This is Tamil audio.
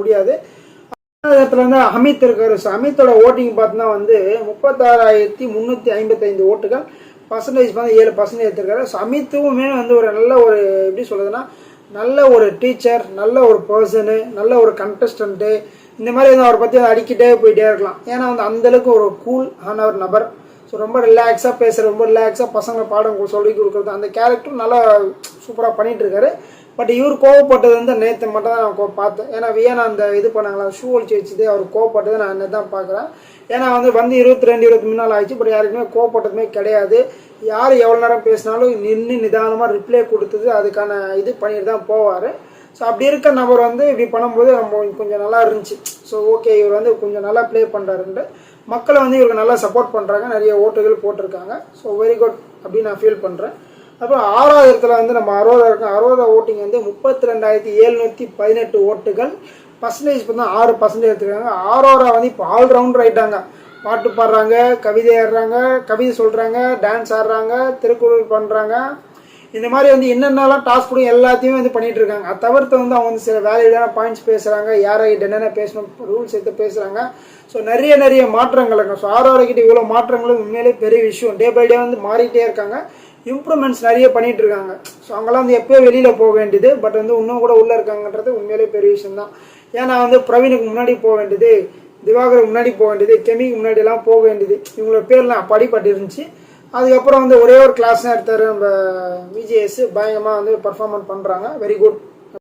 முடியாது. இடத்துல வந்து அமித் இருக்காரு. ஸோ அமித்தோட ஓட்டிங் பார்த்தீங்கன்னா வந்து 36,355 ஓட்டுகள், பர்சன்டேஜ் வந்து 7% எடுத்திருக்காரு. ஸோ அமித்துவுமே வந்து ஒரு நல்ல ஒரு எப்படி சொல்றதுன்னா நல்ல ஒரு டீச்சர், நல்ல ஒரு பர்சனு, நல்ல ஒரு கண்டஸ்டன்ட்டு, இந்த மாதிரி வந்து அவரை பற்றி அடிக்கிட்டே போயிட்டே இருக்கலாம். ஏன்னா வந்து அந்தளவுக்கு ஒரு கூல் ஆன ஒரு நபர். ஸோ ரொம்ப ரிலாக்ஸாக பேசுகிற, ரொம்ப ரிலாக்ஸாக பசங்களை பாடம் சொல்லி கொடுக்குறது, அந்த கேரக்டரும் நல்லா சூப்பராக பண்ணிகிட்டு இருக்காரு. பட் இவர் கோவப்பட்டது வந்து நேற்று மட்டும் தான் நான் பார்த்தேன். ஏன்னா வியனா அந்த இது பண்ணாங்களா, ஷூ ஒழிச்சு வச்சுது, அவர் கோவப்பட்டது நான் நேற்று தான் பார்க்குறேன். ஏன்னா வந்து 22-23 நாள் ஆயிடுச்சு. பட் யாருக்குமே கோவப்பட்டதுமே கிடையாது. யார் எவ்வளோ நேரம் பேசினாலும் நின்று நிதானமாக ரிப்ளை கொடுத்தது, அதுக்கான இது பண்ணிட்டு தான் போவார். ஸோ அப்படி இருக்க நபர் வந்து இப்படி பண்ணும்போது நம்ம கொஞ்சம் நல்லா இருந்துச்சு. ஸோ ஓகே, இவர் வந்து கொஞ்சம் நல்லா ப்ளே பண்ணுறாருன்ட்டு மக்களை வந்து இவருக்கு நல்லா சப்போர்ட் பண்ணுறாங்க, நிறைய ஓட்டுகள் போட்டிருக்காங்க. ஸோ வெரி குட் அப்படின்னு நான் ஃபீல் பண்ணுறேன். அப்புறம் 6வது இடத்துல வந்து நம்ம அரோரா இருக்கோம். அரோரா ஓட்டிங் வந்து 32,718 ஓட்டுகள், பர்சன்டேஜ் பார்த்தா 6% எடுத்துருக்காங்க. அரோரா வந்து இப்போ ஆல்ரவுண்டர் ஆகிட்டாங்க. பாட்டு பாடுறாங்க, கவிதை ஆடுறாங்க, கவிதை சொல்கிறாங்க, டான்ஸ் ஆடுறாங்க, திருக்குறள் பண்ணுறாங்க. இந்த மாதிரி வந்து என்னென்னலாம் டாஸ்க் கூட எல்லாத்தையுமே வந்து பண்ணிட்டு இருக்காங்க. அதை தவிர்த்து வந்து அவங்க வந்து சில வேலையிலான பாயிண்ட்ஸ் பேசுகிறாங்க, யார்கிட்ட என்னென்ன பேசணும், ரூல்ஸ் எடுத்து பேசுகிறாங்க. ஸோ நிறைய மாற்றங்கள் இருக்கும். ஸோ ஆரோக்கிட்ட இவ்வளோ மாற்றங்களும் உண்மையிலே பெரிய விஷயம். டே பை டே வந்து மாறிட்டே இருக்காங்க, இம்ப்ரூவ்மெண்ட்ஸ் நிறைய பண்ணிட்டு இருக்காங்க. ஸோ அவங்களாம் வந்து எப்போயோ வெளியில் போக வேண்டியது, பட் வந்து இன்னும் கூட உள்ளே இருக்காங்கன்றது உண்மையிலே பெரிய விஷயம் தான். ஏன்னா வந்து பிரவீனுக்கு முன்னாடி போக வேண்டியது, திவாகருக்கு முன்னாடி போக வேண்டியது, கெமிக்கு முன்னாடிலாம் போக வேண்டியது, இவங்களோட பேர்லாம் படிப்பட்டு இருந்துச்சு. அதுக்கப்புறம் வந்து ஒரே ஒரு கிளாஸ் தான் எடுத்தார் நம்ம விஜிஎஸ், பயங்கரமாக வந்து பர்ஃபார்மன்ஸ் பண்ணுறாங்க. Very good.